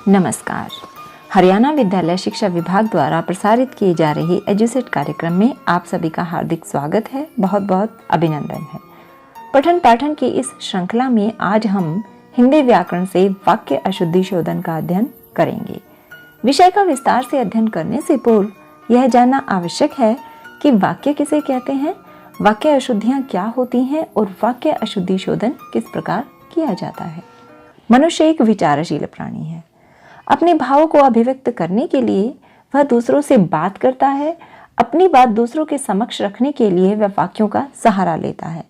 नमस्कार। हरियाणा विद्यालय शिक्षा विभाग द्वारा प्रसारित किए जा रहे एजुसेट कार्यक्रम में आप सभी का हार्दिक स्वागत है। बहुत बहुत अभिनंदन है। पठन पाठन की इस श्रृंखला में आज हम हिंदी व्याकरण से वाक्य अशुद्धि शोधन का अध्ययन करेंगे। विषय का विस्तार से अध्ययन करने से पूर्व यह जानना आवश्यक है कि वाक्य किसे कहते हैं, वाक्य अशुद्धियां क्या होती हैं और वाक्य अशुद्धि शोधन किस प्रकार किया जाता है। मनुष्य एक विचारशील प्राणी है। अपने भावों को अभिव्यक्त करने के लिए वह दूसरों से बात करता है। अपनी बात दूसरों के समक्ष रखने के लिए वह वाक्यों का सहारा लेता है।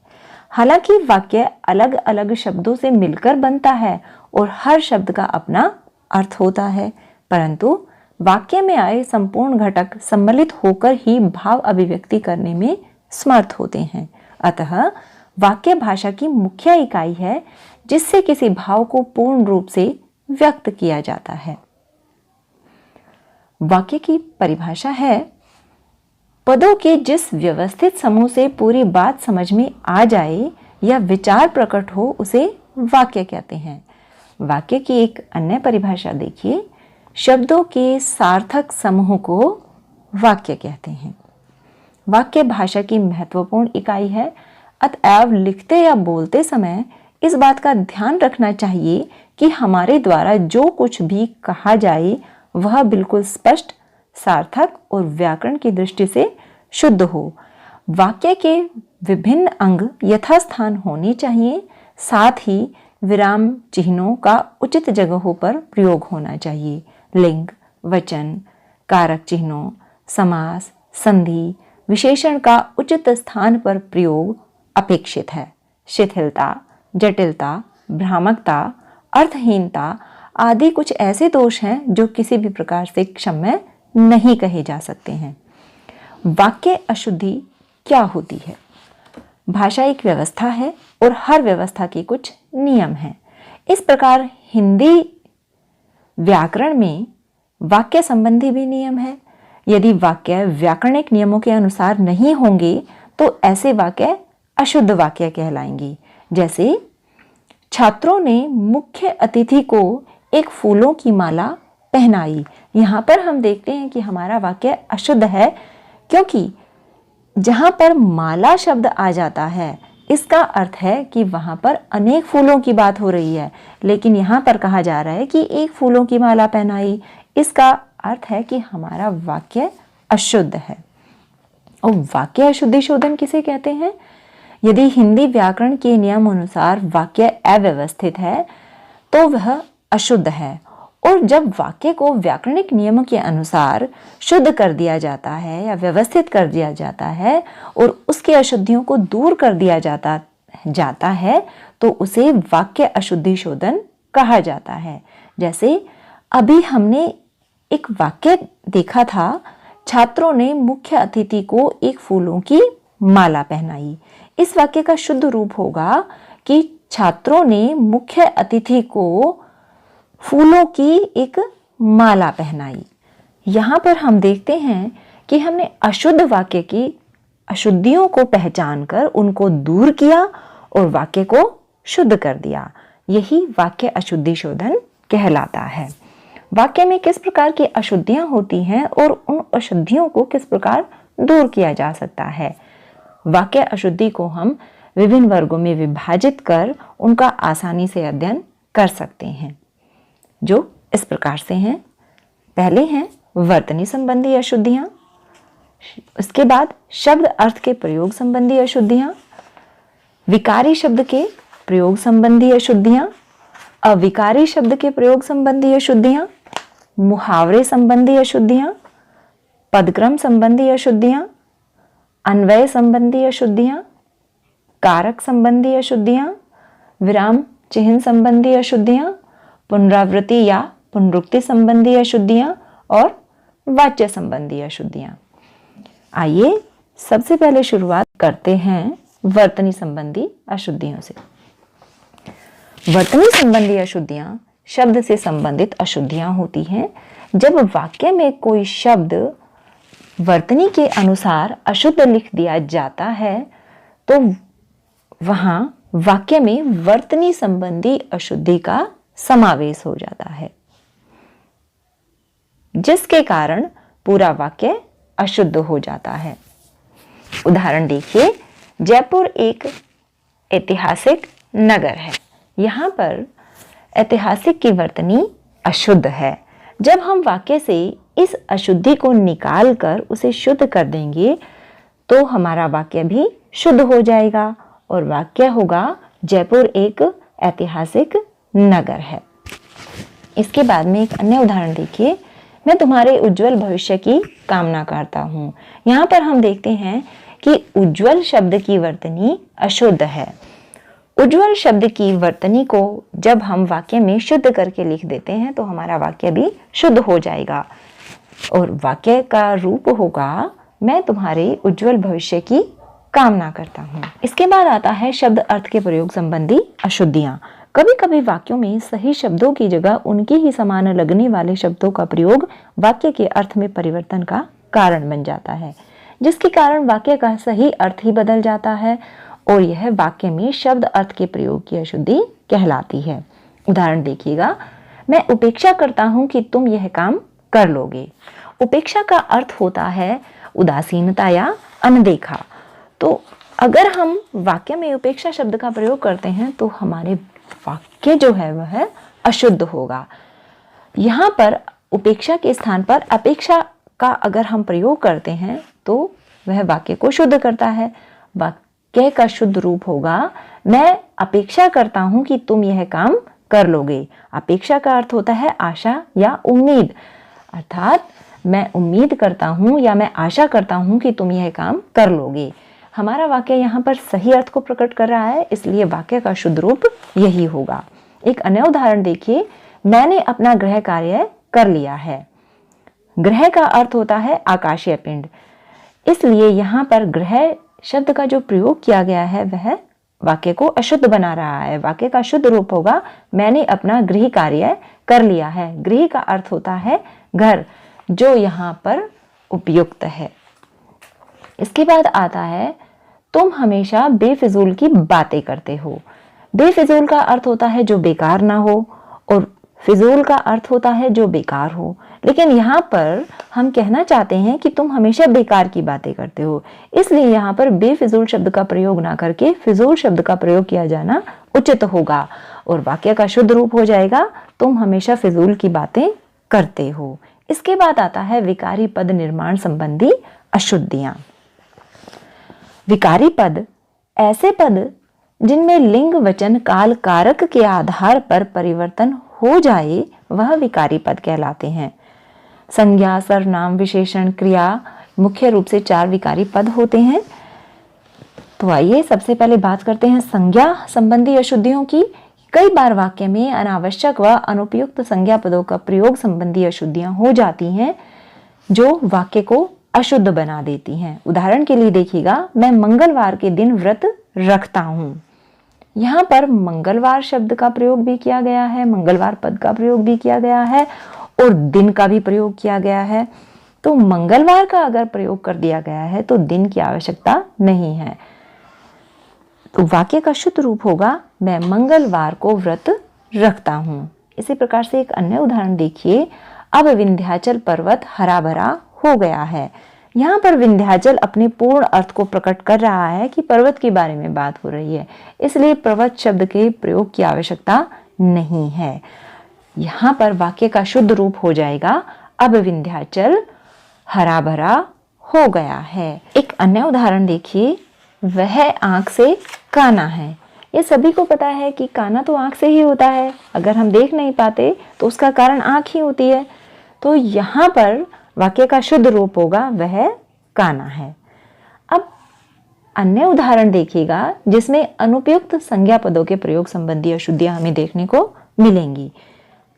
हालांकि वाक्य अलग अलग शब्दों से मिलकर बनता है और हर शब्द का अपना अर्थ होता है, परंतु वाक्य में आए संपूर्ण घटक सम्मिलित होकर ही भाव अभिव्यक्ति करने में समर्थ होते हैं। अतः वाक्य भाषा की मुख्य इकाई है जिससे किसी भाव को पूर्ण रूप से व्यक्त किया जाता है। वाक्य की परिभाषा है, पदों के जिस व्यवस्थित समूह से पूरी बात समझ में आ जाए या विचार प्रकट हो उसे वाक्य कहते हैं। वाक्य की एक अन्य परिभाषा देखिए, शब्दों के सार्थक समूह को वाक्य कहते हैं। वाक्य भाषा की महत्वपूर्ण इकाई है। अतएव लिखते या बोलते समय इस बात का ध्यान रखना चाहिए कि हमारे द्वारा जो कुछ भी कहा जाए वह बिल्कुल स्पष्ट, सार्थक और व्याकरण की दृष्टि से शुद्ध हो। वाक्य के विभिन्न अंग यथास्थान होने चाहिए। साथ ही विराम चिन्हों का उचित जगहों पर प्रयोग होना चाहिए। लिंग, वचन, कारक चिन्हों, समास, संधि, विशेषण का उचित स्थान पर प्रयोग अपेक्षित है। शिथिलता, जटिलता, भ्रामकता, अर्थहीनता आदि कुछ ऐसे दोष हैं जो किसी भी प्रकार से क्षम्य नहीं कहे जा सकते हैं। वाक्य अशुद्धि क्या होती है? भाषा एक व्यवस्था है और हर व्यवस्था के कुछ नियम हैं। इस प्रकार हिंदी व्याकरण में वाक्य संबंधी भी नियम है। यदि वाक्य व्याकरणिक नियमों के अनुसार नहीं होंगे तो ऐसे वाक्य अशुद्ध वाक्य कहलाएंगे। जैसे छात्रों ने मुख्य अतिथि को एक फूलों की माला पहनाई। यहाँ पर हम देखते हैं कि हमारा वाक्य अशुद्ध है, क्योंकि जहाँ पर माला शब्द आ जाता है इसका अर्थ है कि वहाँ पर अनेक फूलों की बात हो रही है, लेकिन यहाँ पर कहा जा रहा है कि एक फूलों की माला पहनाई। इसका अर्थ है कि हमारा वाक्य अशुद्ध है। और वाक्य अशुद्धि शोधन किसे कहते हैं? यदि हिंदी व्याकरण के नियम अनुसार वाक्य अव्यवस्थित है तो वह अशुद्ध है, और जब वाक्य को व्याकरणिक नियमों के अनुसार शुद्ध कर दिया जाता है या व्यवस्थित कर दिया जाता है और उसकी अशुद्धियों को दूर कर दिया जाता है तो उसे वाक्य अशुद्धि शोधन कहा जाता है। जैसे अभी हमने एक वाक्य देखा था, छात्रों ने मुख्य अतिथि को एक फूलों की माला पहनाई। इस वाक्य का शुद्ध रूप होगा कि छात्रों ने मुख्य अतिथि को फूलों की एक माला पहनाई। यहाँ पर हम देखते हैं कि हमने अशुद्ध वाक्य की अशुद्धियों को पहचान कर उनको दूर किया और वाक्य को शुद्ध कर दिया। यही वाक्य अशुद्धि शोधन कहलाता है। वाक्य में किस प्रकार की अशुद्धियां होती हैं और उन अशुद्धियों को किस प्रकार दूर किया जा सकता है। वाक्य अशुद्धि को हम विभिन्न वर्गों में विभाजित कर उनका आसानी से अध्ययन कर सकते हैं, जो इस प्रकार से हैं। पहले हैं वर्तनी संबंधी अशुद्धियां, उसके बाद शब्द अर्थ के प्रयोग संबंधी अशुद्धियां, विकारी शब्द के प्रयोग संबंधी अशुद्धियां, अविकारी शब्द के प्रयोग संबंधी अशुद्धियां, मुहावरे संबंधी अशुद्धियां, पदक्रम संबंधी अशुद्धियां, अन्वय संबंधी अशुद्धियां, कारक संबंधी अशुद्धियां, विराम चिन्ह संबंधी अशुद्धियां, पुनरावृत्ति या पुनरुक्ति संबंधी अशुद्धियां और वाच्य संबंधी अशुद्धियां। आइए सबसे पहले शुरुआत करते हैं वर्तनी संबंधी अशुद्धियों से। वर्तनी संबंधी अशुद्धियां शब्द से संबंधित अशुद्धियां होती हैं। जब वाक्य में कोई शब्द वर्तनी के अनुसार अशुद्ध लिख दिया जाता है तो वहां वाक्य में वर्तनी संबंधी अशुद्धि का समावेश हो जाता है। जिसके कारण पूरा वाक्य अशुद्ध हो जाता है। उदाहरण देखिए, जयपुर एक ऐतिहासिक नगर है। यहाँ पर ऐतिहासिक की वर्तनी अशुद्ध है। जब हम वाक्य से इस अशुद्धि को निकाल कर उसे शुद्ध कर देंगे तो हमारा वाक्य भी शुद्ध हो जाएगा और वाक्य होगा जयपुर एक ऐतिहासिक नगर है। इसके बाद में एक अन्य उदाहरण देखिए, मैं तुम्हारे उज्जवल भविष्य की कामना करता हूँ। यहाँ पर हम देखते हैं कि उज्जवल शब्द की वर्तनी अशुद्ध है। उज्जवल शब्द की वर्तनी को जब हम वाक्य में शुद्ध करके लिख देते हैं तो हमारा वाक्य भी शुद्ध हो जाएगा और वाक्य का रूप होगा मैं तुम्हारे उज्जवल भविष्य की कामना करता हूँ। इसके बाद आता है शब्द अर्थ के प्रयोग संबंधी अशुद्धियाँ। कभी कभी वाक्यों में सही शब्दों की जगह उनके ही समान लगने वाले शब्दों का प्रयोग वाक्य के अर्थ में परिवर्तन का कारण बन जाता है, जिसके कारण वाक्य का सही अर्थ ही बदल जाता है और यह वाक्य में शब्द अर्थ के प्रयोग की अशुद्धि कहलाती है। उदाहरण देखिएगा, मैं उपेक्षा करता हूं कि तुम यह काम कर लोगे। उपेक्षा का अर्थ होता है उदासीनता या अनदेखा। तो अगर हम वाक्य में उपेक्षा शब्द का प्रयोग करते हैं तो हमारे वाक्य जो है वह अशुद्ध होगा। यहाँ पर उपेक्षा के स्थान पर अपेक्षा का अगर हम प्रयोग करते हैं तो वह वाक्य को शुद्ध करता है। वाक्य का शुद्ध रूप होगा मैं अपेक्षा करता हूं कि तुम यह काम कर लोगे। अपेक्षा का अर्थ होता है आशा या उम्मीद, अर्थात मैं उम्मीद करता हूं या मैं आशा करता हूं कि तुम यह काम कर लोगे। हमारा वाक्य यहाँ पर सही अर्थ को प्रकट कर रहा है, इसलिए वाक्य का शुद्ध रूप यही होगा। एक अन्य उदाहरण देखिए, मैंने अपना गृह कार्य कर लिया है। गृह का अर्थ होता है आकाशीय पिंड, इसलिए यहाँ पर गृह शब्द का जो प्रयोग किया गया है वह वाक्य को अशुद्ध बना रहा है। वाक्य का शुद्ध रूप होगा मैंने अपना गृह कार्य कर लिया है। गृह का अर्थ होता है घर, जो यहाँ पर उपयुक्त है। इसके बाद आता है तुम हमेशा बेफिजूल की बातें करते हो। बेफिजूल का अर्थ होता है जो बेकार ना हो और फिजूल का अर्थ होता है जो बेकार हो, लेकिन यहाँ पर हम कहना चाहते हैं कि तुम हमेशा बेकार की बातें करते हो, इसलिए यहाँ पर बेफिजूल शब्द का प्रयोग ना करके फिजूल शब्द का प्रयोग किया जाना उचित होगा और वाक्य का शुद्ध रूप हो जाएगा तुम हमेशा फिजूल की बातें करते हो। इसके बाद आता है विकारी पद निर्माण संबंधी अशुद्धियां। विकारी पद ऐसे पद जिनमें लिंग वचन काल कारक के आधार पर परिवर्तन हो जाए वह विकारी पद कहलाते हैं। संज्ञा सर्वनाम विशेषण क्रिया मुख्य रूप से 4 विकारी पद होते हैं। तो आइए सबसे पहले बात करते हैं संज्ञा संबंधी अशुद्धियों की। कई बार वाक्य में अनावश्यक व अनुपयुक्त संज्ञा पदों का प्रयोग संबंधी अशुद्धियां हो जाती हैं जो वाक्य को अशुद्ध बना देती हैं। उदाहरण के लिए देखिएगा, मैं मंगलवार के दिन व्रत रखता हूं। यहाँ पर मंगलवार शब्द का प्रयोग भी किया गया है, मंगलवार पद का प्रयोग भी किया गया है और दिन का भी प्रयोग किया गया है। तो मंगलवार का अगर प्रयोग कर दिया गया है तो दिन की आवश्यकता नहीं है। तो वाक्य का शुद्ध रूप होगा मैं मंगलवार को व्रत रखता हूं। इसी प्रकार से एक अन्य उदाहरण देखिए, अब विंध्याचल पर्वत हरा भरा हो गया है। यहाँ पर विंध्याचल अपने पूर्ण अर्थ को प्रकट कर रहा है कि पर्वत के बारे में बात हो रही है, इसलिए पर्वत शब्द के प्रयोग की आवश्यकता नहीं है। यहाँ पर वाक्य का शुद्ध रूप हो जाएगा अब विंध्याचल हरा भरा हो गया है। एक अन्य उदाहरण देखिए, वह आंख से काना है। ये सभी को पता है कि काना तो आंख से ही होता है, अगर हम देख नहीं पाते तो उसका कारण आंख ही होती है। तो यहाँ पर वाक्य का शुद्ध रूप होगा वह काना है। अब अन्य उदाहरण देखिएगा जिसमें अनुपयुक्त संज्ञा पदों के प्रयोग संबंधी अशुद्धियां हमें देखने को मिलेंगी।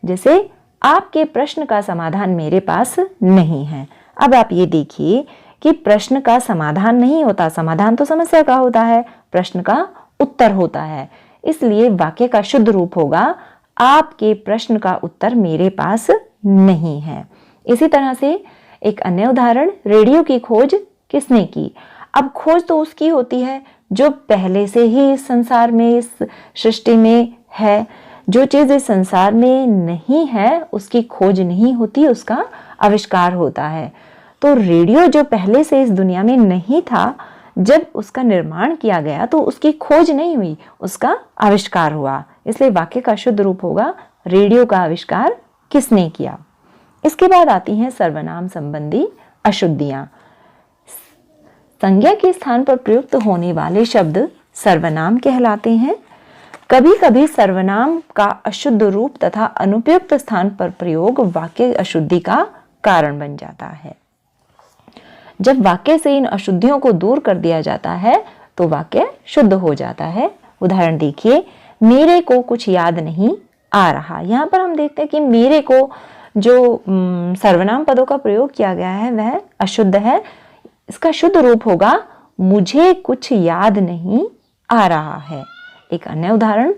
जैसे आपके प्रश्न का समाधान मेरे पास नहीं है। अब आप ये देखिए कि प्रश्न का समाधान नहीं होता, समाधान तो समस्या का होता है, प्रश्न का उत्तर होता है। इसलिए वाक्य का शुद्ध रूप होगा आपके प्रश्न का उत्तर मेरे पास नहीं है। इसी तरह से एक अन्य उदाहरण, रेडियो की खोज किसने की। अब खोज तो उसकी होती है जो पहले से ही इस संसार में इस सृष्टि में है, जो चीज इस संसार में नहीं है उसकी खोज नहीं होती, उसका आविष्कार होता है। तो रेडियो जो पहले से इस दुनिया में नहीं था, जब उसका निर्माण किया गया तो उसकी खोज नहीं हुई, उसका आविष्कार हुआ। इसलिए वाक्य का शुद्ध रूप होगा रेडियो का आविष्कार किसने किया। इसके बाद आती हैं सर्वनाम संबंधी अशुद्धियां। संज्ञा के स्थान पर प्रयुक्त होने वाले शब्द सर्वनाम कहलाते हैं। कभी कभी सर्वनाम का अशुद्ध रूप तथा अनुपयुक्त स्थान पर प्रयोग वाक्य अशुद्धि का कारण बन जाता है। जब वाक्य से इन अशुद्धियों को दूर कर दिया जाता है तो वाक्य शुद्ध हो जाता है। उदाहरण देखिए, मेरे को कुछ याद नहीं आ रहा। यहाँ पर हम देखते हैं कि मेरे को जो सर्वनाम पदों का प्रयोग किया गया है वह अशुद्ध है। इसका शुद्ध रूप होगा मुझे कुछ याद नहीं आ रहा है। एक अन्य उदाहरण,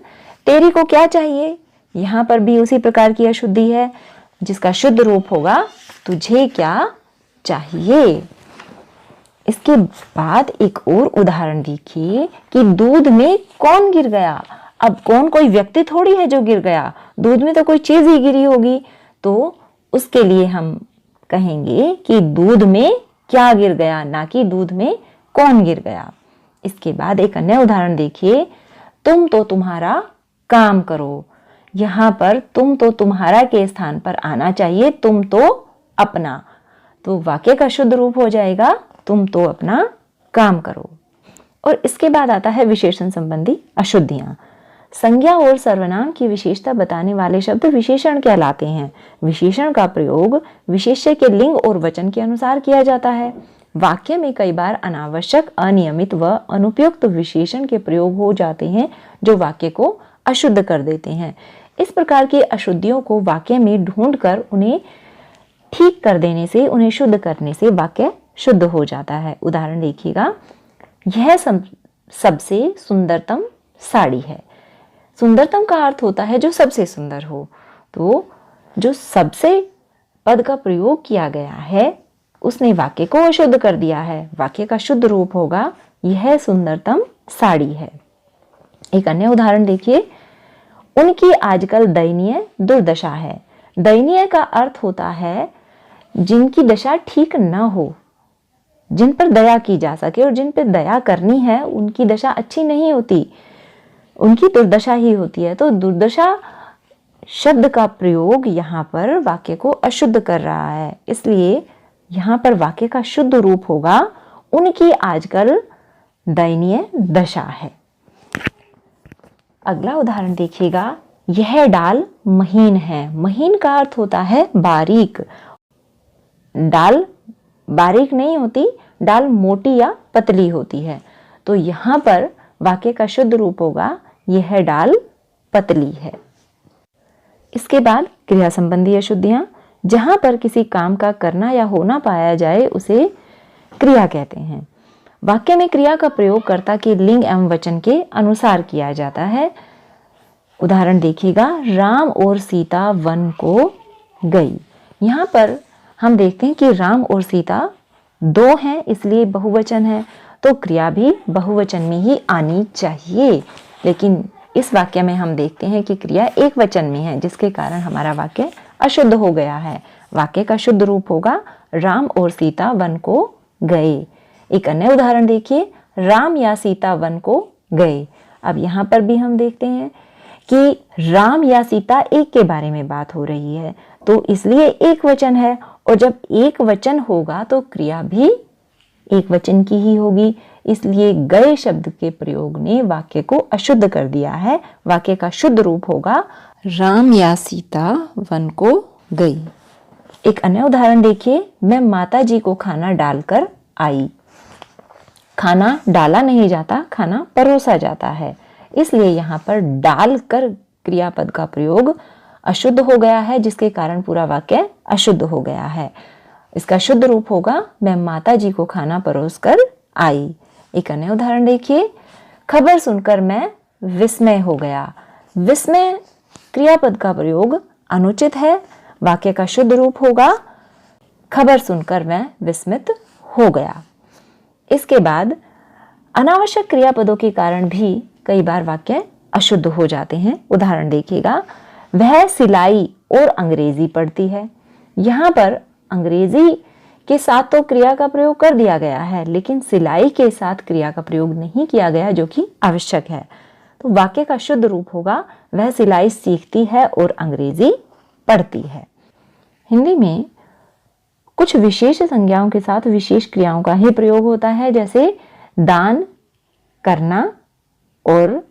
तेरी को क्या चाहिए। यहाँ पर भी उसी प्रकार की अशुद्धि है, जिसका शुद्ध रूप होगा तुझे क्या चाहिए। इसके बाद एक और उदाहरण देखिए कि दूध में कौन गिर गया। अब कौन कोई व्यक्ति थोड़ी है जो गिर गया, दूध में तो कोई चीज ही गिरी होगी। तो उसके लिए हम कहेंगे कि दूध में क्या गिर गया, ना कि दूध में कौन गिर गया। इसके बाद एक अन्य उदाहरण देखिए, तुम तो तुम्हारा काम करो। यहाँ पर तुम तो तुम्हारा के स्थान पर आना चाहिए तुम तो अपना। तो वाक्य का शुद्ध रूप हो जाएगा तुम तो अपना काम करो। और इसके बाद आता है विशेषण संबंधी अशुद्धियां। संज्ञा और सर्वनाम की विशेषता बताने वाले शब्द विशेषण कहलाते हैं। विशेषण का प्रयोग विशेष्य के लिंग और वचन के अनुसार किया जाता है। वाक्य में कई बार अनावश्यक, अनियमित व अनुपयुक्त विशेषण के प्रयोग हो जाते हैं जो वाक्य को अशुद्ध कर देते हैं। इस प्रकार की अशुद्धियों को वाक्य में ढूंढकर उन्हें ठीक कर देने से, उन्हें शुद्ध करने से वाक्य शुद्ध हो जाता है। उदाहरण देखिएगा, यह सबसे सुंदरतम साड़ी है। सुंदरतम का अर्थ होता है जो सबसे सुंदर हो। तो जो सबसे पद का प्रयोग किया गया है उसने वाक्य को अशुद्ध कर दिया है। वाक्य का शुद्ध रूप होगा यह सुंदरतम साड़ी है। एक अन्य उदाहरण देखिए, उनकी आजकल दयनीय दुर्दशा है। दयनीय का अर्थ होता है जिनकी दशा ठीक न हो, जिन पर दया की जा सके, और जिन पर दया करनी है उनकी दशा अच्छी नहीं होती, उनकी दुर्दशा ही होती है। तो दुर्दशा शब्द का प्रयोग यहाँ पर वाक्य को अशुद्ध कर रहा है। इसलिए यहाँ पर वाक्य का शुद्ध रूप होगा उनकी आजकल दयनीय दशा है। अगला उदाहरण देखिएगा, यह डाल महीन है। महीन का अर्थ होता है बारीक। डाल बारीक नहीं होती, डाल मोटी या पतली होती है। तो यहाँ पर वाक्य का शुद्ध रूप होगा यह डाल पतली है। इसके बाद क्रिया संबंधी अशुद्धियां। जहां पर किसी काम का करना या होना पाया जाए उसे क्रिया कहते हैं। वाक्य में क्रिया का प्रयोग कर्ता के लिंग एवं वचन के अनुसार किया जाता है। उदाहरण देखिएगा, राम और सीता वन को गई। यहाँ पर हम देखते हैं कि राम और सीता दो हैं, इसलिए बहुवचन है, तो क्रिया भी बहुवचन में ही आनी चाहिए। लेकिन इस वाक्य में हम देखते हैं कि क्रिया एक वचन में है, जिसके कारण हमारा वाक्य अशुद्ध हो गया है। वाक्य का शुद्ध रूप होगा राम और सीता वन को गए। एक अन्य उदाहरण देखिए, राम या सीता वन को गए। अब यहाँ पर भी हम देखते हैं कि राम या सीता एक के बारे में बात हो रही है, तो इसलिए एक वचन है, और जब एक वचन होगा तो क्रिया भी एक वचन की ही होगी। इसलिए गए शब्द के प्रयोग ने वाक्य को अशुद्ध कर दिया है। वाक्य का शुद्ध रूप होगा राम या सीता वन को गई। एक अन्य उदाहरण देखिए, मैं माता जी को खाना डालकर आई। खाना डाला नहीं जाता, खाना परोसा जाता है। इसलिए यहाँ पर डालकर क्रियापद का प्रयोग अशुद्ध हो गया है, जिसके कारण पूरा वाक्य अशुद्ध हो गया है। इसका शुद्ध रूप होगा मैं माता जी को खाना परोस कर आई। एक अन्य उदाहरण देखिए, खबर सुनकर मैं विस्मय हो गया। विस्मय क्रियापद का प्रयोग अनुचित है। वाक्य का शुद्ध रूप होगा खबर सुनकर मैं विस्मित हो गया। इसके बाद अनावश्यक क्रियापदों के कारण भी कई बार वाक्य अशुद्ध हो जाते हैं। उदाहरण देखिएगा, वह सिलाई और अंग्रेजी पढ़ती है। यहाँ पर अंग्रेजी के साथ तो क्रिया का प्रयोग कर दिया गया है, लेकिन सिलाई के साथ क्रिया का प्रयोग नहीं किया गया, जो कि आवश्यक है। तो वाक्य का शुद्ध रूप होगा, वह सिलाई सीखती है और अंग्रेजी पढ़ती है। हिंदी में कुछ विशेष संज्ञाओं के साथ विशेष क्रियाओं का ही प्रयोग होता है, जैसे दान करना और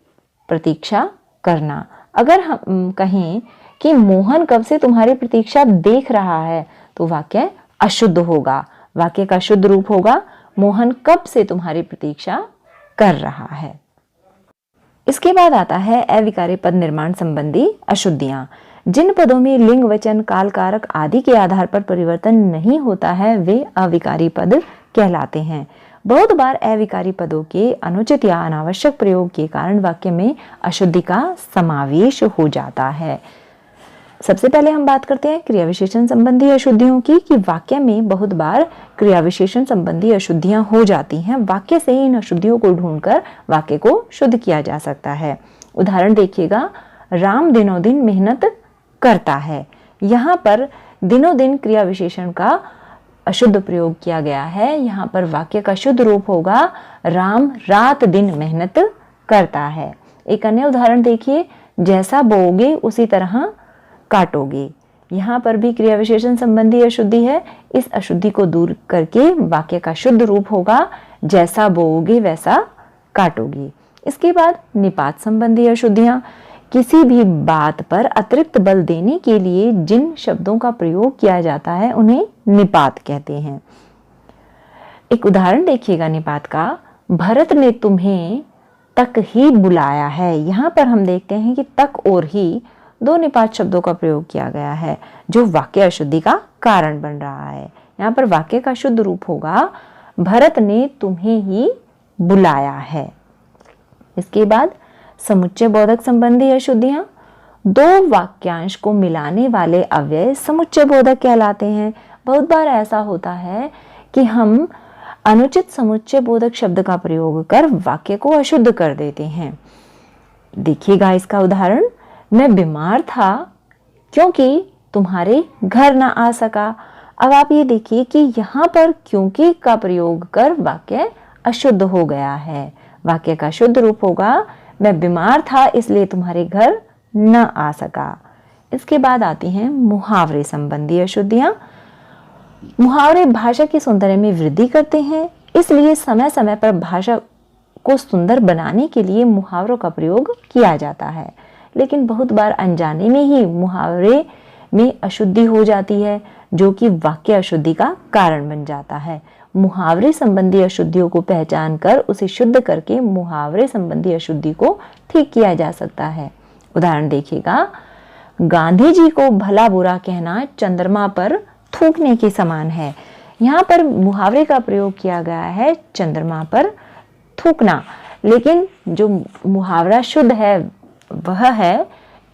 प्रतीक्षा करना। अगर हम कहें कि मोहन कब से तुम्हारी प्रतीक्षा देख रहा है, तो वाक्य अशुद्ध होगा। वाक्य का शुद्ध रूप होगा, मोहन कब से तुम्हारी प्रतीक्षा कर रहा है। इसके बाद आता है अविकारी पद निर्माण संबंधी अशुद्धियां। जिन पदों में लिंग, वचन, काल, कारक आदि के आधार पर परिवर्तन नहीं होता है, वे अविकारी पद कहलाते हैं। बहुत बार अविकारी पदों के अनुचित या अनावश्यक प्रयोग के कारण वाक्य में अशुद्धि का समावेश हो जाता है। सबसे पहले हम बात करते हैं क्रिया विशेषण संबंधी अशुद्धियों की, कि वाक्य में बहुत बार क्रिया विशेषण संबंधी अशुद्धियां हो जाती हैं। वाक्य से इन अशुद्धियों को ढूंढकर वाक्य को शुद्ध किया जा सकता है। उदाहरण देखिएगा, राम दिनों दिन मेहनत करता है। यहाँ पर दिनों दिन क्रिया विशेषण का अशुद्ध प्रयोग किया गया है। यहाँ पर वाक्य का शुद्ध रूप होगा, राम रात दिन मेहनत करता है। एक अन्य उदाहरण देखिए, जैसा बोओगे उसी तरह काटोगे। यहाँ पर भी क्रिया विशेषण संबंधी अशुद्धि है। इस अशुद्धि को दूर करके वाक्य का शुद्ध रूप होगा, जैसा बोओगे वैसा काटोगे। इसके बाद निपात संबंधी अशुद्धियां। किसी भी बात पर अतिरिक्त बल देने के लिए जिन शब्दों का प्रयोग किया जाता है, उन्हें निपात कहते हैं। एक उदाहरण देखिएगा निपात का, भरत ने तुम्हें तक ही बुलाया है। यहाँ पर हम देखते हैं कि तक और ही दो निपात शब्दों का प्रयोग किया गया है, जो वाक्य अशुद्धि का कारण बन रहा है। यहाँ पर वाक्य का शुद्ध रूप होगा, भरत ने तुम्हें ही बुलाया है। इसके बाद समुच्चय बोधक संबंधी अशुद्धियां। दो वाक्यांश को मिलाने वाले अव्यय समुच्चय बोधक कहलाते हैं। बहुत बार ऐसा होता है कि हम अनुचित समुच्चय बोधक शब्द का प्रयोग कर वाक्य को अशुद्ध कर देते हैं। देखिएगा इसका उदाहरण, मैं बीमार था क्योंकि तुम्हारे घर ना आ सका। अब आप ये देखिए कि यहाँ पर क्योंकि का प्रयोग कर वाक्य अशुद्ध हो गया है। वाक्य का शुद्ध रूप होगा, मैं बीमार था इसलिए तुम्हारे घर न आ सका। इसके बाद आती हैं मुहावरे संबंधी अशुद्धियां। मुहावरे भाषा की सौंदर्य में वृद्धि करते हैं, इसलिए समय समय पर भाषा को सुंदर बनाने के लिए मुहावरों का प्रयोग किया जाता है। लेकिन बहुत बार अनजाने में ही मुहावरे में अशुद्धि हो जाती है, जो कि वाक्य अशुद्धि का कारण बन जाता है। मुहावरे संबंधी अशुद्धियों को पहचान कर उसे शुद्ध करके मुहावरे संबंधी अशुद्धि को ठीक किया जा सकता है। उदाहरण देखिएगा, गांधी जी को भला बुरा कहना चंद्रमा पर थूकने के समान है। यहाँ पर मुहावरे का प्रयोग किया गया है चंद्रमा पर थूकना, लेकिन जो मुहावरा शुद्ध है वह है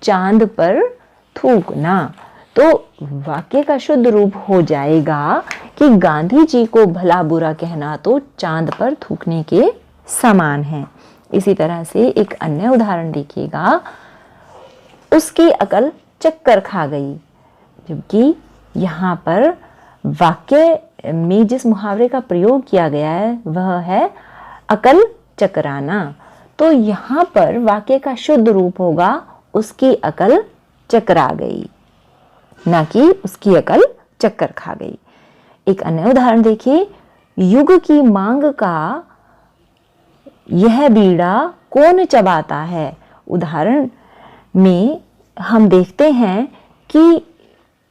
चांद पर थूकना। तो वाक्य का शुद्ध रूप हो जाएगा कि गांधी जी को भला बुरा कहना तो चांद पर थूकने के समान है। इसी तरह से एक अन्य उदाहरण देखिएगा, उसकी अकल चक्कर खा गई। जबकि यहाँ पर वाक्य में जिस मुहावरे का प्रयोग किया गया है वह है अकल चकराना। तो यहाँ पर वाक्य का शुद्ध रूप होगा, उसकी अकल चकरा गई, ना कि उसकी अकल चक्कर खा गई। एक अन्य उदाहरण देखिए, युग की मांग का यह बीड़ा कौन चबाता है। उदाहरण में हम देखते हैं कि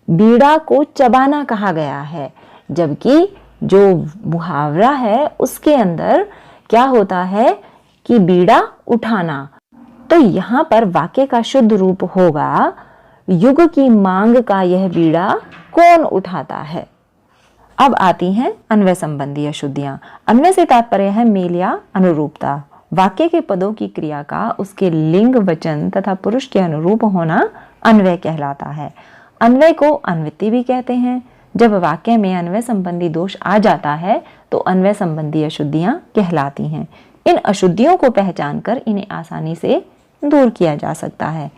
बीड़ा को चबाना कहा गया है, जबकि जो मुहावरा है उसके अंदर क्या होता है कि बीड़ा उठाना। तो यहाँ पर वाक्य का शुद्ध रूप होगा, युग की मांग का यह बीड़ा कौन उठाता है। अब आती हैं अन्वय संबंधी अशुद्धियां। अन्वय से तात्पर्य है मेल या अनुरूपता। वाक्य के पदों की क्रिया का उसके लिंग, वचन तथा पुरुष के अनुरूप होना अन्वय कहलाता है। अन्वय को अन्विति भी कहते हैं। जब वाक्य में अन्वय संबंधी दोष आ जाता है तो अन्वय संबंधी अशुद्धियां कहलाती हैं। इन अशुद्धियों को पहचान कर इन्हें आसानी से दूर किया जा सकता है।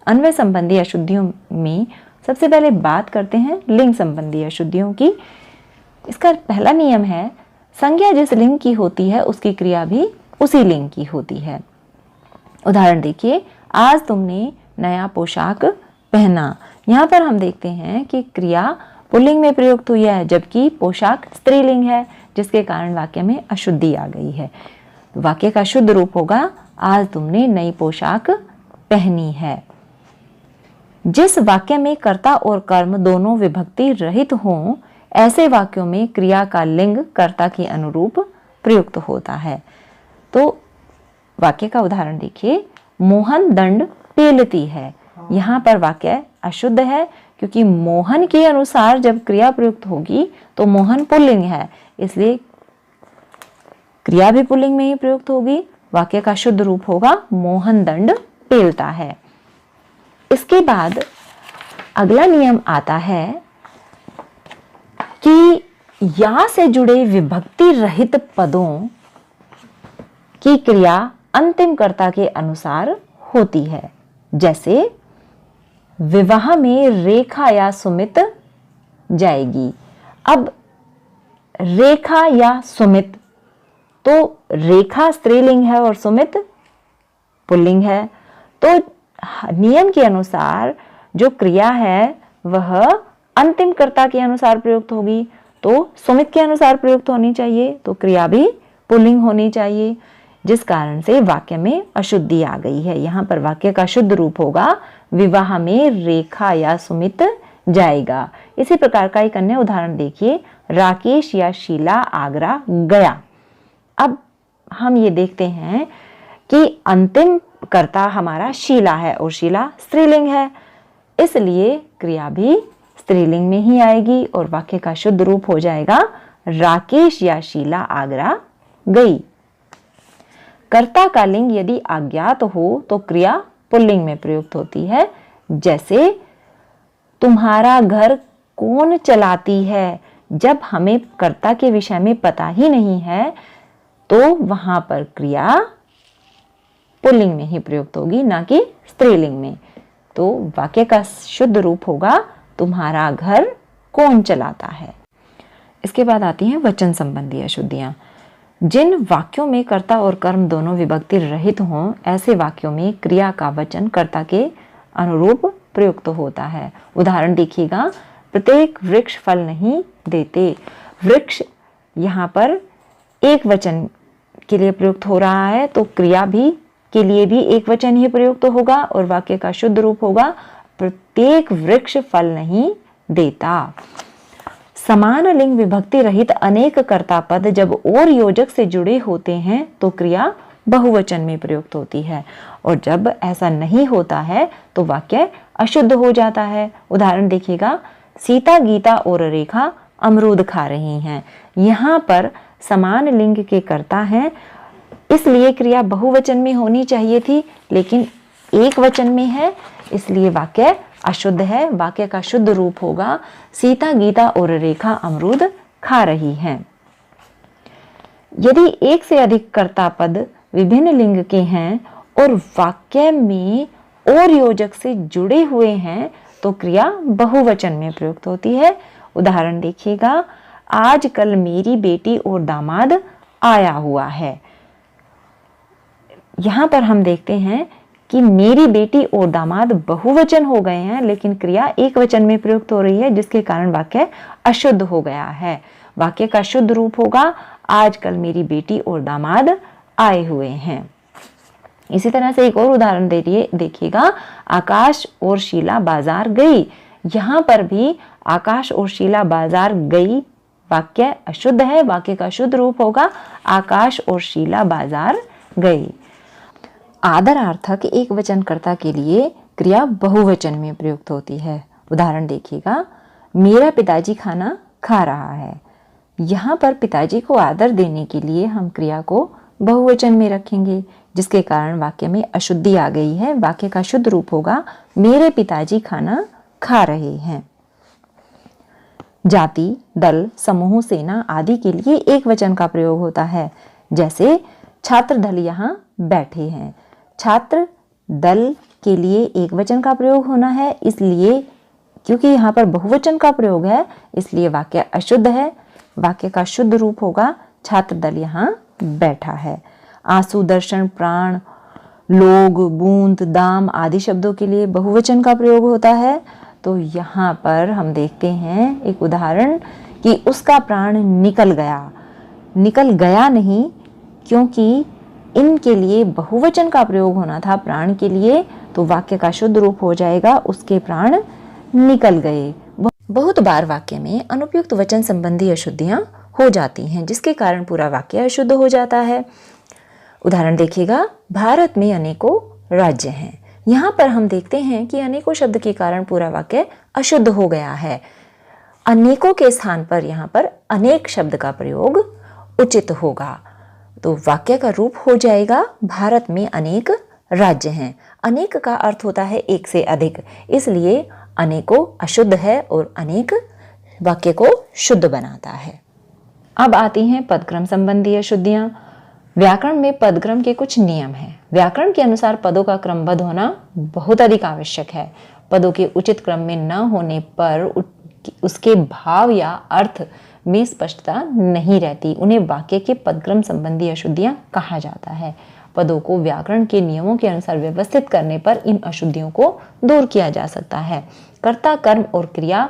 अन्वय संबंधी अशुद्धियों में सबसे पहले बात करते हैं लिंग संबंधी अशुद्धियों की। इसका पहला नियम है, संज्ञा जिस लिंग की होती है उसकी क्रिया भी उसी लिंग की होती है। उदाहरण देखिए, आज तुमने नया पोशाक पहना। यहाँ पर हम देखते हैं कि क्रिया पुल्लिंग में प्रयुक्त हुई है, जबकि पोशाक स्त्रीलिंग है, जिसके कारण वाक्य में अशुद्धि आ गई है। वाक्य का शुद्ध रूप होगा, आज तुमने नई पोशाक पहनी है। जिस वाक्य में कर्ता और कर्म दोनों विभक्ति रहित हों, ऐसे वाक्यों में क्रिया का लिंग कर्ता के अनुरूप प्रयुक्त होता है। तो वाक्य का उदाहरण देखिए, मोहन दंड पेलती है। यहाँ पर वाक्य अशुद्ध है, क्योंकि मोहन के अनुसार जब क्रिया प्रयुक्त होगी तो मोहन पुल्लिंग है, इसलिए क्रिया भी पुल्लिंग में ही प्रयुक्त होगी। वाक्य का शुद्ध रूप होगा, मोहन दंड पेलता है। इसके बाद अगला नियम आता है कि या से जुड़े विभक्ति रहित पदों की क्रिया अंतिम कर्ता के अनुसार होती है। जैसे विवाह में रेखा या सुमित जाएगी। अब रेखा या सुमित, तो रेखा स्त्रीलिंग है और सुमित पुल्लिंग है, तो नियम के अनुसार जो क्रिया है वह अंतिम कर्ता के अनुसार प्रयुक्त होगी, तो सुमित के अनुसार प्रयुक्त होनी चाहिए, तो क्रिया भी पुल्लिंग होनी चाहिए, जिस कारण से वाक्य में अशुद्धि आ गई है। यहाँ पर वाक्य का शुद्ध रूप होगा, विवाह में रेखा या सुमित जाएगा। इसी प्रकार का एक अन्य उदाहरण देखिए, राकेश या शीला आगरा गया। अब हम ये देखते हैं कि अंतिम कर्ता हमारा शीला है और शीला स्त्रीलिंग है, इसलिए क्रिया भी स्त्रीलिंग में ही आएगी और वाक्य का शुद्ध रूप हो जाएगा, राकेश या शीला आगरा गई। कर्ता का लिंग यदि अज्ञात हो तो क्रिया पुल्लिंग में प्रयुक्त होती है। जैसे तुम्हारा घर कौन चलाती है। जब हमें कर्ता के विषय में पता ही नहीं है तो वहां पर क्रिया पुल्लिंग में ही प्रयुक्त होगी, ना कि स्त्रीलिंग में। तो वाक्य का शुद्ध रूप होगा, तुम्हारा घर कौन चलाता है। इसके बाद आती हैं वचन संबंधी अशुद्धियां। जिन वाक्यों में कर्ता और कर्म दोनों विभक्ति रहित हों, ऐसे वाक्यों में क्रिया का वचन कर्ता के अनुरूप प्रयुक्त होता है। उदाहरण देखिएगा, प्रत्येक वृक्ष फल नहीं देते। वृक्ष यहाँ पर एक वचन के लिए प्रयुक्त हो रहा है, तो क्रिया भी के लिए भी एक वचन ही प्रयुक्त होगा और वाक्य का शुद्ध रूप होगा, प्रत्येक वृक्ष फल नहीं देता। समान लिंग विभक्ति रहित अनेक कर्ता पद जब और योजक से जुड़े होते हैं तो क्रिया बहुवचन में प्रयुक्त होती है, और जब ऐसा नहीं होता है तो वाक्य अशुद्ध हो जाता है। उदाहरण देखिएगा, सीता गीता और रेखा अमरूद खा रही हैं। यहाँ पर समान लिंग के कर्ता हैं, इसलिए क्रिया बहुवचन में होनी चाहिए थी, लेकिन एक वचन में है, इसलिए वाक्य अशुद्ध है। वाक्य का शुद्ध रूप होगा, सीता गीता और रेखा अमरूद खा रही हैं। यदि एक से अधिक कर्ता पद विभिन्न लिंग के हैं और वाक्य में और योजक से जुड़े हुए हैं तो क्रिया बहुवचन में प्रयुक्त होती है। उदाहरण देखिएगा, आजकल मेरी बेटी और दामाद आया हुआ है। यहाँ पर हम देखते हैं कि मेरी बेटी और दामाद बहुवचन हो गए हैं, लेकिन क्रिया एक वचन में प्रयुक्त हो रही है, जिसके कारण वाक्य अशुद्ध हो गया है। वाक्य का शुद्ध रूप होगा, आजकल मेरी बेटी और दामाद आए हुए हैं। इसी तरह से एक और उदाहरण देखिएगा, आकाश और शीला बाजार गई। यहाँ पर भी आकाश और शीला बाजार गई वाक्य अशुद्ध है। वाक्य का शुद्ध रूप होगा, आकाश और शीला बाजार गई। आदरार्थक एक वचनकर्ता के लिए क्रिया बहुवचन में प्रयुक्त होती है। उदाहरण देखिएगा, मेरा पिताजी खाना खा रहा है। यहाँ पर पिताजी को आदर देने के लिए हम क्रिया को बहुवचन में रखेंगे, जिसके कारण वाक्य में अशुद्धि आ गई है। वाक्य का शुद्ध रूप होगा, मेरे पिताजी खाना खा रहे हैं। जाति, दल, समूह, सेना आदि के लिए एक वचन का प्रयोग होता है। जैसे छात्र दल यहाँ बैठे हैं। छात्र दल के लिए एक वचन का प्रयोग होना है, इसलिए क्योंकि यहाँ पर बहुवचन का प्रयोग है इसलिए वाक्य अशुद्ध है। वाक्य का शुद्ध रूप होगा छात्र दल यहाँ बैठा है। आंसू, दर्शन, प्राण, लोग, बूंद, दाम आदि शब्दों के लिए बहुवचन का प्रयोग होता है। तो यहाँ पर हम देखते हैं एक उदाहरण कि उसका प्राण निकल गया। निकल गया नहीं, क्योंकि इनके लिए बहुवचन का प्रयोग होना था प्राण के लिए, तो वाक्य का शुद्ध रूप हो जाएगा उसके प्राण निकल गए। बहुत बार वाक्य में अनुपयुक्त वचन संबंधी अशुद्धियां हो जाती हैं, जिसके कारण पूरा वाक्य अशुद्ध हो जाता है। उदाहरण देखिएगा, भारत में अनेकों राज्य हैं। यहाँ पर हम देखते हैं कि अनेकों शब्द के कारण पूरा वाक्य अशुद्ध हो गया है। अनेकों के स्थान पर यहाँ पर अनेक शब्द का प्रयोग उचित होगा, तो वाक्य का रूप हो जाएगा भारत में अनेक राज्य हैं। अनेक का अर्थ होता है एक से अधिक, इसलिए अनेकों अशुद्ध है और अनेक वाक्य को शुद्ध बनाता है। अब आती हैं पदक्रम संबंधी अशुद्धियां। व्याकरण में पदक्रम के कुछ नियम हैं। व्याकरण के अनुसार पदों का क्रमबद्ध होना बहुत अधिक आवश्यक है। पदों के उचित क्रम में न होने पर उसके भाव या अर्थ में स्पष्टता नहीं रहती, उन्हें वाक्य के पदक्रम संबंधी अशुद्धियां कहा जाता है। पदों को व्याकरण के नियमों के अनुसार व्यवस्थित करने पर इन अशुद्धियों को दूर किया जा सकता है। कर्ता, कर्म और क्रिया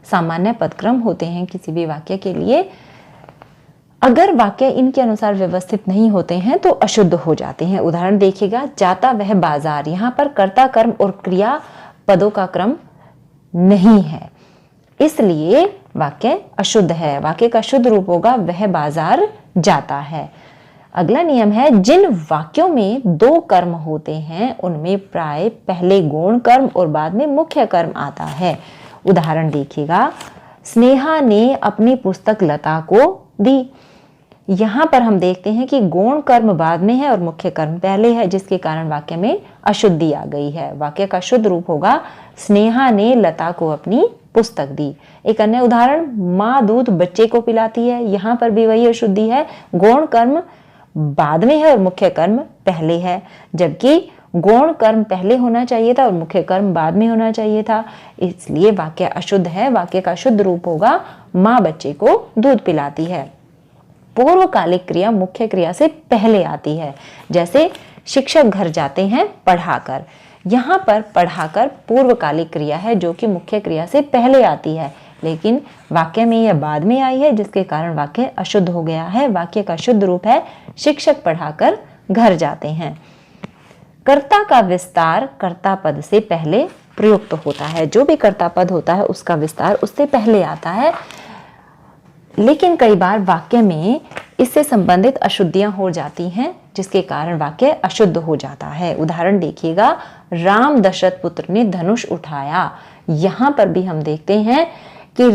सामान्य पदक्रम होते हैं किसी भी वाक्य के लिए। अगर वाक्य इनके अनुसार व्यवस्थित नहीं होते हैं तो अशुद्ध हो जाते हैं। उदाहरण देखिएगा, जाता वह बाजार। यहाँ पर कर्ता, कर्म और क्रिया पदों का क्रम नहीं है, इसलिए वाक्य अशुद्ध है। वाक्य का शुद्ध रूप होगा वह बाजार जाता है। अगला नियम है, जिन वाक्यों में दो कर्म होते हैं उनमें प्राय पहले गौण कर्म और बाद में मुख्य कर्म आता है। उदाहरण देखिएगा, स्नेहा ने अपनी पुस्तक लता को दी। यहाँ पर हम देखते हैं कि गौण कर्म बाद में है और मुख्य कर्म पहले है, जिसके कारण वाक्य में अशुद्धि आ गई है। वाक्य का शुद्ध रूप होगा स्नेहा ने लता को अपनी पुस्तक दी। एक अन्य उदाहरण, माँ दूध बच्चे को पिलाती है। यहाँ पर भी वही अशुद्धि है, गौण कर्म बाद में है और मुख्य कर्म पहले है, जबकि गौण कर्म पहले होना चाहिए था और मुख्य कर्म बाद में होना चाहिए था, इसलिए वाक्य अशुद्ध है। वाक्य का शुद्ध रूप होगा माँ बच्चे को दूध पिलाती है। पूर्वकालिक क्रिया मुख्य क्रिया से पहले आती है, जैसे शिक्षक घर जाते हैं पढ़ाकर। यहाँ पर पढ़ाकर पूर्वकालिक क्रिया है जो कि मुख्य क्रिया से पहले आती है, लेकिन वाक्य में यह बाद में आई है, जिसके कारण वाक्य अशुद्ध हो गया है। वाक्य का शुद्ध रूप है शिक्षक पढ़ाकर घर जाते हैं। कर्ता का विस्तार कर्ता पद से पहले प्रयुक्त होता है। जो भी कर्ता पद होता है उसका विस्तार उससे पहले आता है, लेकिन कई बार वाक्य में इससे संबंधित अशुद्धियां हो जाती हैं, जिसके कारण वाक्य अशुद्ध हो जाता है। उदाहरण देखिएगा, राम दशरथ पुत्र ने धनुष उठाया। यहाँ पर भी हम देखते हैं कि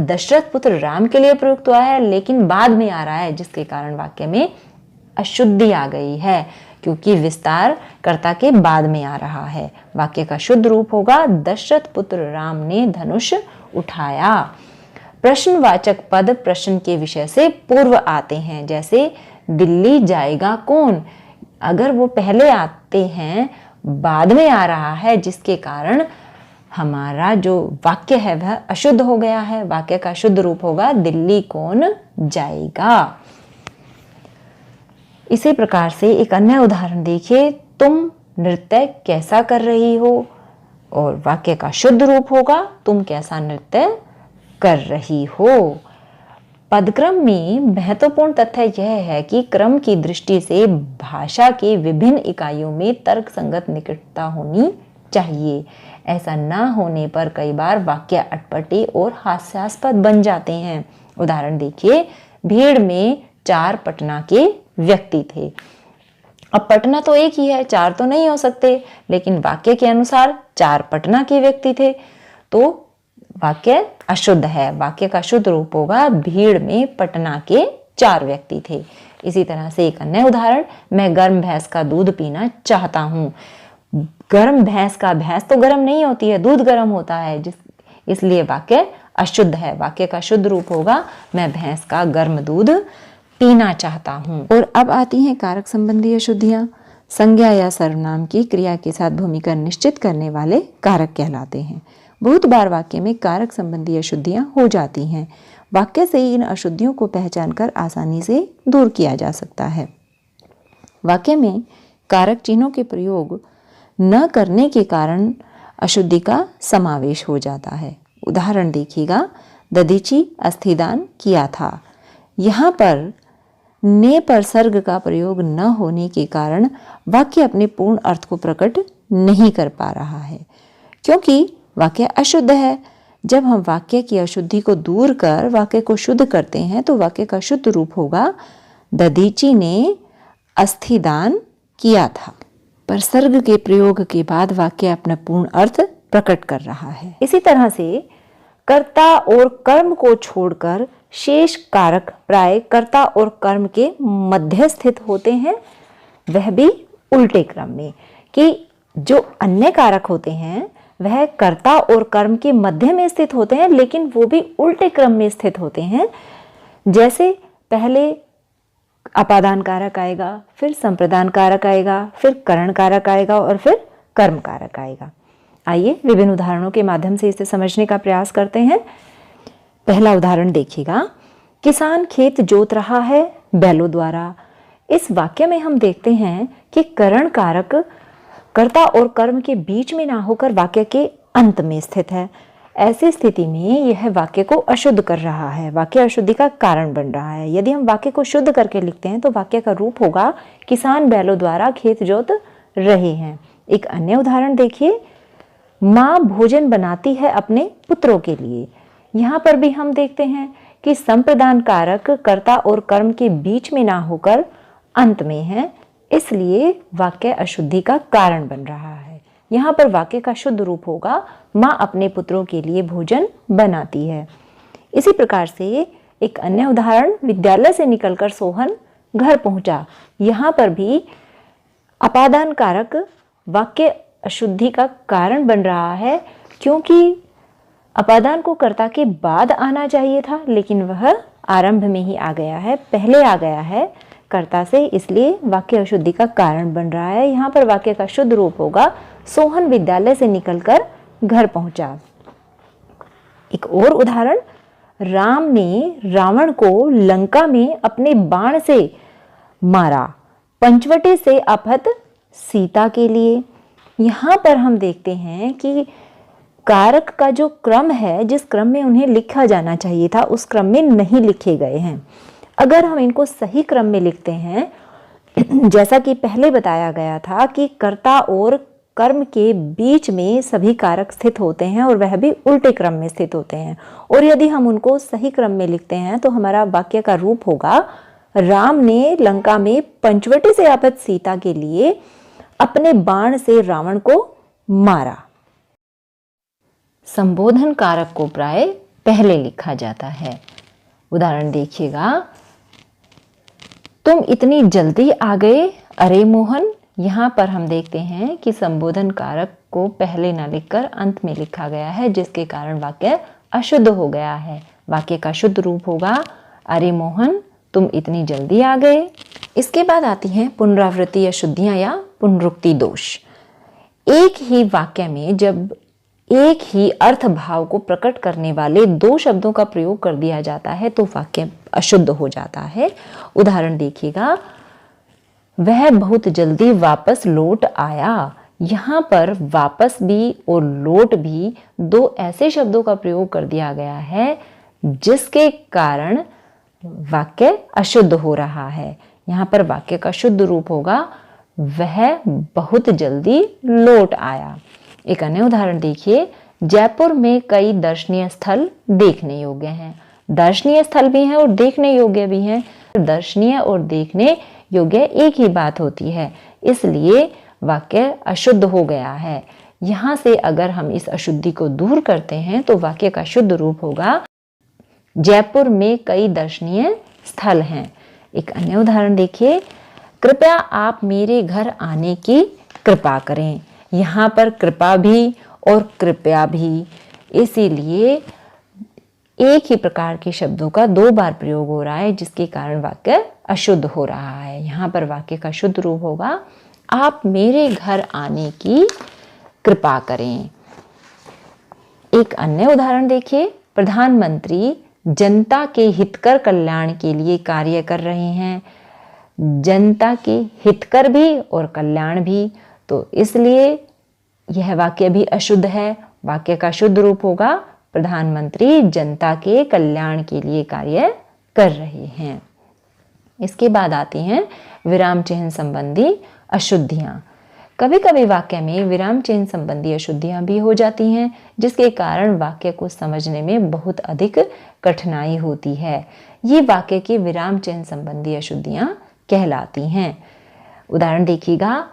दशरथ पुत्र राम के लिए प्रयुक्त हुआ है, लेकिन बाद में आ रहा है, जिसके कारण वाक्य में अशुद्धि आ गई है, क्योंकि विस्तार कर्ता के बाद में आ रहा है। वाक्य का शुद्ध रूप होगा दशरथ पुत्र राम ने धनुष उठाया। प्रश्नवाचक पद प्रश्न के विषय से पूर्व आते हैं, जैसे दिल्ली जाएगा कौन। अगर वो पहले आते हैं, बाद में आ रहा है, जिसके कारण हमारा जो वाक्य है वह अशुद्ध हो गया है। वाक्य का शुद्ध रूप होगा दिल्ली कौन जाएगा। इसी प्रकार से एक अन्य उदाहरण देखिए, तुम नृत्य कैसा कर रही हो, और वाक्य का शुद्ध रूप होगा तुम कैसा नृत्य कर रही हो। पदक्रम में महत्वपूर्ण तथ्य यह है कि क्रम की दृष्टि से भाषा के विभिन्न इकाइयों में तर्क संगत निकटता होनी चाहिए। ऐसा न होने पर कई बार वाक्य अटपटे और हास्यास्पद बन जाते हैं। उदाहरण देखिए, भीड़ में 4 पटना के व्यक्ति थे। अब पटना तो एक ही है, 4 तो नहीं हो सकते, लेकिन वाक्य के अनुसार 4 पटना के व्यक्ति थे, तो वाक्य अशुद्ध है। वाक्य का शुद्ध रूप होगा भीड़ में पटना के 4 व्यक्ति थे। इसी तरह से एक अन्य उदाहरण, मैं गर्म भैंस का दूध पीना चाहता हूँ। गर्म भैंस तो गर्म नहीं होती है, दूध गर्म होता है, इसलिए वाक्य अशुद्ध है। वाक्य का शुद्ध रूप होगा मैं भैंस का गर्म दूध पीना चाहता हूँ। और अब आती हैं कारक संबंधी अशुद्धियां। संज्ञा या सर्वनाम की क्रिया के साथ भूमिका निश्चित करने वाले कारक कहलाते हैं। बहुत बार वाक्य में कारक संबंधी अशुद्धियां हो जाती हैं। वाक्य से इन अशुद्धियों को पहचानकर आसानी से दूर किया जा सकता है। वाक्य में कारक चिन्हों के प्रयोग न करने के कारण अशुद्धि का समावेश हो जाता है। उदाहरण देखिएगा, दधीची अस्थिदान किया था। यहाँ पर ने पर सर्ग का प्रयोग न होने के कारण वाक्य अपने पूर्ण अर्थ को प्रकट नहीं कर पा रहा है, क्योंकि वाक्य अशुद्ध है। जब हम वाक्य की अशुद्धि को दूर कर वाक्य को शुद्ध करते हैं तो वाक्य का शुद्ध रूप होगा, दधीची ने अस्थिदान किया था। पर सर्ग के प्रयोग के बाद वाक्य अपना पूर्ण अर्थ प्रकट कर रहा है। इसी तरह से कर्ता और कर्म को छोड़कर शेष कारक प्राय कर्ता और कर्म के मध्य स्थित होते हैं, वह भी उल्टे क्रम में, कि जो अन्य कारक होते हैं वह कर्ता और कर्म के मध्य में स्थित होते हैं, लेकिन वो भी उल्टे क्रम में स्थित होते हैं। जैसे पहले अपादान कारक आएगा, फिर संप्रदान कारक आएगा, फिर करण कारक आएगा और फिर कर्म कारक आएगा। आइए विभिन्न उदाहरणों के माध्यम से इसे समझने का प्रयास करते हैं। पहला उदाहरण देखिएगा, किसान खेत जोत रहा है बैलों द्वारा। इस वाक्य में हम देखते हैं कि करण कारक कर्ता और कर्म के बीच में ना होकर वाक्य के अंत में स्थित है। ऐसी स्थिति में यह वाक्य को अशुद्ध कर रहा है, वाक्य अशुद्धि का कारण बन रहा है। यदि हम वाक्य को शुद्ध करके लिखते हैं तो वाक्य का रूप होगा, किसान बैलों द्वारा खेत जोत रहे हैं। एक अन्य उदाहरण देखिए, माँ भोजन बनाती है अपने पुत्रों के लिए। यहाँ पर भी हम देखते हैं कि संप्रदान कारक कर्ता और कर्म के बीच में ना होकर अंत में है, इसलिए वाक्य अशुद्धि का कारण बन रहा है। यहाँ पर वाक्य का शुद्ध रूप होगा, माँ अपने पुत्रों के लिए भोजन बनाती है। इसी प्रकार से एक अन्य उदाहरण, विद्यालय से निकलकर सोहन घर पहुंचा। यहाँ पर भी अपादान कारक वाक्य अशुद्धि का कारण बन रहा है, क्योंकि अपादान को कर्ता के बाद आना चाहिए था, लेकिन वह आरंभ में ही आ गया है, पहले आ गया है कर्ता से, इसलिए वाक्य अशुद्धि का कारण बन रहा है। यहाँ पर वाक्य का शुद्ध रूप होगा, सोहन विद्यालय से निकलकर घर पहुंचा। एक और उदाहरण, राम ने रावण को लंका में अपने बाण से मारा, पंचवटे से अपहत सीता के लिए। यहाँ पर हम देखते हैं कि कारक का जो क्रम है, जिस क्रम में उन्हें लिखा जाना चाहिए था, उस क्रम में नहीं लिखे गए हैं। अगर हम इनको सही क्रम में लिखते हैं, जैसा कि पहले बताया गया था कि कर्ता और कर्म के बीच में सभी कारक स्थित होते हैं और वह भी उल्टे क्रम में स्थित होते हैं, और यदि हम उनको सही क्रम में लिखते हैं तो हमारा वाक्य का रूप होगा, राम ने लंका में पंचवटी से अपहत सीता के लिए अपने बाण से रावण को मारा। संबोधन कारक को प्राय पहले लिखा जाता है। उदाहरण देखिएगा, तुम इतनी जल्दी आ गए, अरे मोहन। यहाँ पर हम देखते हैं कि संबोधन कारक को पहले न लिखकर अंत में लिखा गया है, जिसके कारण वाक्य अशुद्ध हो गया है। वाक्य का शुद्ध रूप होगा, अरे मोहन तुम इतनी जल्दी आ गए। इसके बाद आती हैं पुनरावृत्ति अशुद्धियां या पुनरुक्ति दोष। एक ही वाक्य में जब एक ही अर्थ भाव को प्रकट करने वाले दो शब्दों का प्रयोग कर दिया जाता है तो वाक्य अशुद्ध हो जाता है। उदाहरण देखिएगा, वह बहुत जल्दी वापस लौट आया। यहाँ पर वापस भी और लौट भी दो ऐसे शब्दों का प्रयोग कर दिया गया है जिसके कारण वाक्य अशुद्ध हो रहा है। यहाँ पर वाक्य का शुद्ध रूप होगा, वह बहुत जल्दी लौट आया। एक अन्य उदाहरण देखिए, जयपुर में कई दर्शनीय स्थल देखने योग्य हैं। दर्शनीय स्थल भी हैं और देखने योग्य भी हैं। दर्शनीय और देखने योग्य एक ही बात होती है, इसलिए वाक्य अशुद्ध हो गया है। यहाँ से अगर हम इस अशुद्धि को दूर करते हैं तो वाक्य का शुद्ध रूप होगा, जयपुर में कई दर्शनीय स्थल हैं। एक अन्य उदाहरण देखिए, कृपया आप मेरे घर आने की कृपा करें। यहाँ पर कृपा भी और कृपया भी, इसीलिए एक ही प्रकार के शब्दों का दो बार प्रयोग हो रहा है, जिसके कारण वाक्य अशुद्ध हो रहा है। यहाँ पर वाक्य का शुद्ध रूप होगा, आप मेरे घर आने की कृपा करें। एक अन्य उदाहरण देखिए, प्रधानमंत्री जनता के हितकर कल्याण के लिए कार्य कर रहे हैं। जनता के हितकर भी और कल्याण भी, तो इसलिए यह वाक्य भी अशुद्ध है। वाक्य का शुद्ध रूप होगा प्रधानमंत्री जनता के कल्याण के लिए कार्य कर रहे हैं। इसके बाद आती हैं विराम चिन्ह संबंधी अशुद्धियां। कभी कभी वाक्य में विराम चिन्ह संबंधी अशुद्धियां भी हो जाती हैं, जिसके कारण वाक्य को समझने में बहुत अधिक कठिनाई होती है। ये वाक्य की विराम चिन्ह संबंधी अशुद्धियां कहलाती हैं। उदाहरण देखिएगा,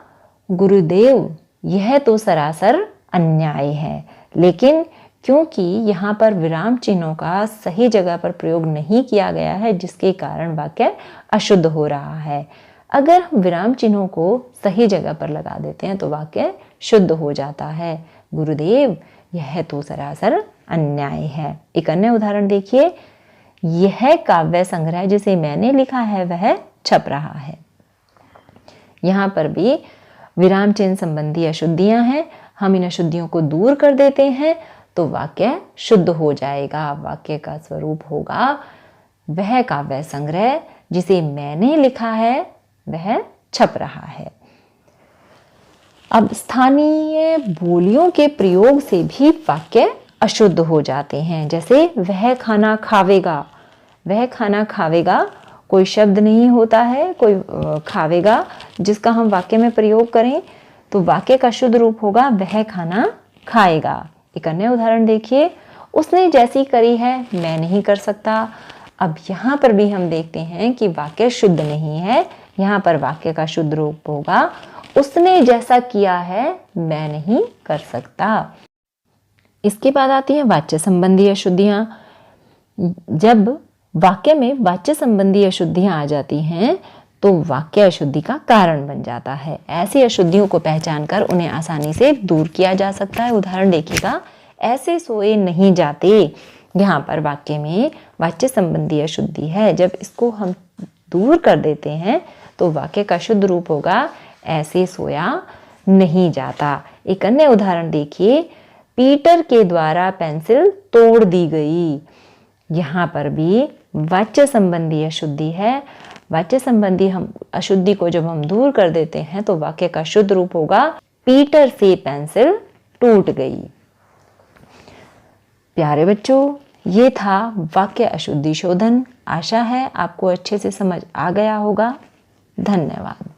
गुरुदेव यह तो सरासर अन्याय है, लेकिन क्योंकि यहाँ पर विराम चिन्हों का सही जगह पर प्रयोग नहीं किया गया है, जिसके कारण वाक्य अशुद्ध हो रहा है। अगर हम विराम चिन्हों को सही जगह पर लगा देते हैं तो वाक्य शुद्ध हो जाता है। गुरुदेव यह तो सरासर अन्याय है। एक अन्य उदाहरण देखिए, यह काव्य संग्रह जिसे मैंने लिखा है वह छप रहा है। यहाँ पर भी विराम चिन्ह संबंधी अशुद्धियां हैं। हम इन अशुद्धियों को दूर कर देते हैं तो वाक्य शुद्ध हो जाएगा। वाक्य का स्वरूप होगा, वह काव्य संग्रह जिसे मैंने लिखा है वह छप रहा है। अब स्थानीय बोलियों के प्रयोग से भी वाक्य अशुद्ध हो जाते हैं। जैसे वह खाना खावेगा, वह खाना खावेगा कोई शब्द नहीं होता है, कोई खावेगा जिसका हम वाक्य में प्रयोग करें तो वाक्य का शुद्ध रूप होगा वह खाना खाएगा। एक अन्य उदाहरण देखिए, उसने जैसी करी है मैं नहीं कर सकता। अब यहाँ पर भी हम देखते हैं कि वाक्य शुद्ध नहीं है। यहाँ पर वाक्य का शुद्ध रूप होगा, उसने जैसा किया है मैं नहीं कर सकता। इसके बाद आती है वाच्य संबंधी अशुद्धियां। जब वाक्य में वाच्य संबंधी अशुद्धियां आ जाती हैं तो वाक्य अशुद्धि का कारण बन जाता है। ऐसी अशुद्धियों को पहचान कर उन्हें आसानी से दूर किया जा सकता है। उदाहरण देखिएगा, ऐसे सोए नहीं जाते। यहाँ पर वाक्य में वाच्य संबंधी अशुद्धि है। जब इसको हम दूर कर देते हैं तो वाक्य का शुद्ध रूप होगा ऐसे सोया नहीं जाता। एक अन्य उदाहरण देखिए, पीटर के द्वारा पेंसिल तोड़ दी गई। यहाँ पर भी वाच्य संबंधी अशुद्धि है। वाच्य संबंधी हम अशुद्धि को जब हम दूर कर देते हैं तो वाक्य का शुद्ध रूप होगा पीटर से पेंसिल टूट गई। प्यारे बच्चों, ये था वाक्य अशुद्धि शोधन। आशा है आपको अच्छे से समझ आ गया होगा। धन्यवाद।